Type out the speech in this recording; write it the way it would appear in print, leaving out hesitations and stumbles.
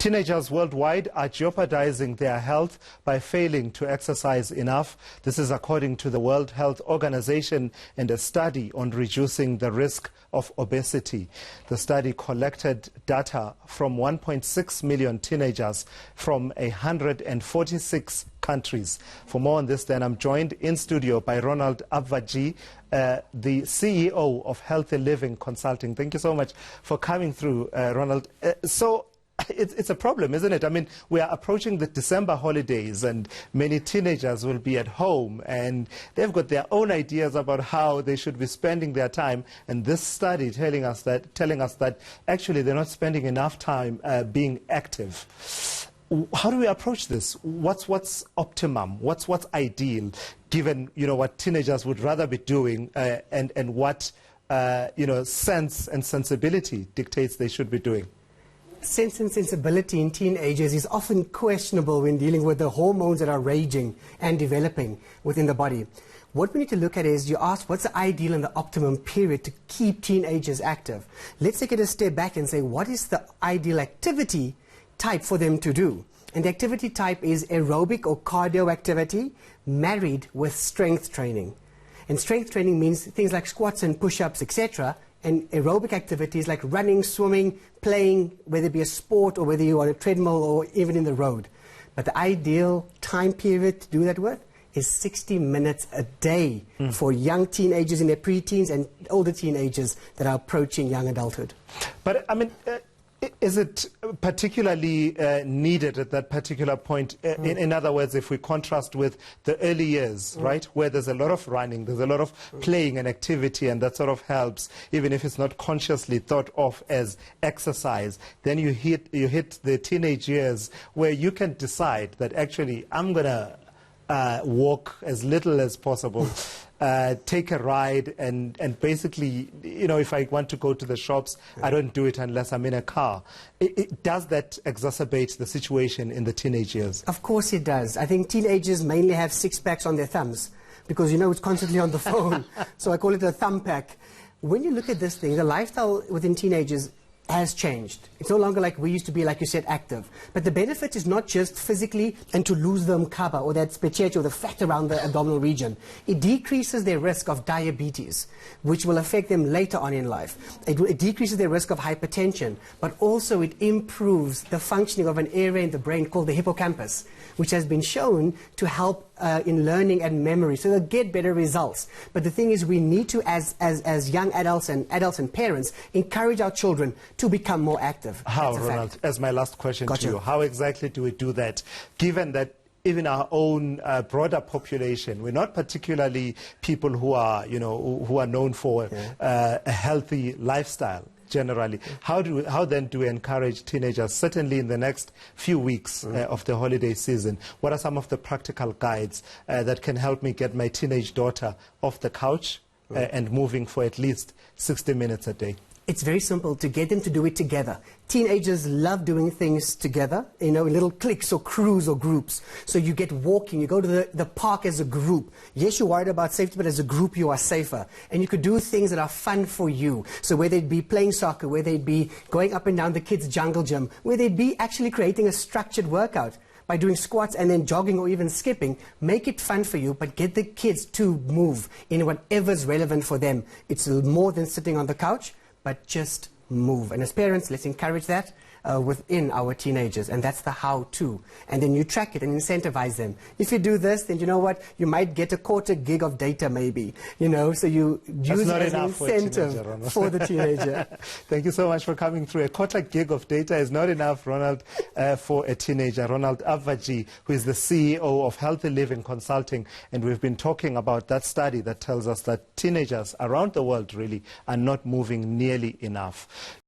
Teenagers worldwide are jeopardizing their health by failing to exercise enough. This is according to the World Health Organization and a study on reducing the risk of obesity. The study collected data from 1.6 million teenagers from 146 countries. For more on this, then, I'm joined in studio by Ronald Abvajee, the CEO of Healthy Living Consulting. Thank you so much for coming through, Ronald. It's a problem, isn't it? I mean, we are approaching the December holidays and many teenagers will be at home and they've got their own ideas about how they should be spending their time. And this study telling us that actually they're not spending enough time being active. How do we approach this? What's optimum? What's ideal, given what teenagers would rather be doing and what sense and sensibility dictates they should be doing? Sense and sensibility in teenagers is often questionable when dealing with the hormones that are raging and developing within the body. What we need to look at is you ask what's the ideal and the optimum period to keep teenagers active. Let's take it a step back and say what is the ideal activity type for them to do. And the activity type is aerobic or cardio activity married with strength training. And strength training means things like squats and push-ups, etc. And aerobic activities like running, swimming, playing, whether it be a sport or whether you are on a treadmill or even in the road. But the ideal time period to do that with is 60 minutes a day for young teenagers in their preteens and older teenagers that are approaching young adulthood. But I mean, is it particularly needed at that particular point? In other words, if we contrast with the early years, right, where there's a lot of running, there's a lot of playing and activity, and that sort of helps, even if it's not consciously thought of as exercise, then you hit the teenage years where you can decide that actually I'm going to walk as little as possible. Take a ride and basically, if I want to go to the shops, I don't do it unless I'm in a car. Does that exacerbate the situation in the teenage years? Of course it does. I think teenagers mainly have six-packs on their thumbs because, it's constantly on the phone. So I call it a thumb pack. When you look at this thing, the lifestyle within teenagers has changed. It's no longer like we used to be, like you said, active. But the benefit is not just physically and to lose the mkaba or that spechete or the fat around the abdominal region. It decreases their risk of diabetes, which will affect them later on in life. It decreases their risk of hypertension, but also it improves the functioning of an area in the brain called the hippocampus, which has been shown to help in learning and memory, so they'll get better results. But the thing is, we need to, as young adults and parents, encourage our children to become more active. How, Ronald, as my last question to you, how exactly do we do that, given that even our own broader population, we're not particularly people who are, who are known for a healthy lifestyle? Generally, how then do we encourage teenagers, certainly in the next few weeks of the holiday season? What are some of the practical guides that can help me get my teenage daughter off the couch and moving for at least 60 minutes a day? It's very simple to get them to do it together. Teenagers love doing things together, in little cliques or crews or groups. So you get walking, you go to the park as a group. Yes, you're worried about safety, but as a group you are safer. And you could do things that are fun for you. So whether it be playing soccer, whether it be going up and down the kids' jungle gym, whether it be actually creating a structured workout by doing squats and then jogging or even skipping, make it fun for you, but get the kids to move in whatever's relevant for them. It's more than sitting on the couch, but just move. And as parents, let's encourage that within our teenagers, and that's the how-to. And then you track it and incentivize them. If you do this, then you know what? You might get a quarter gig of data maybe, so you use it as an incentive for the teenager. Thank you so much for coming through. A quarter gig of data is not enough, Ronald, for a teenager. Ronald Abvajee, who is the CEO of Healthy Living Consulting, and we've been talking about that study that tells us that teenagers around the world really are not moving nearly enough.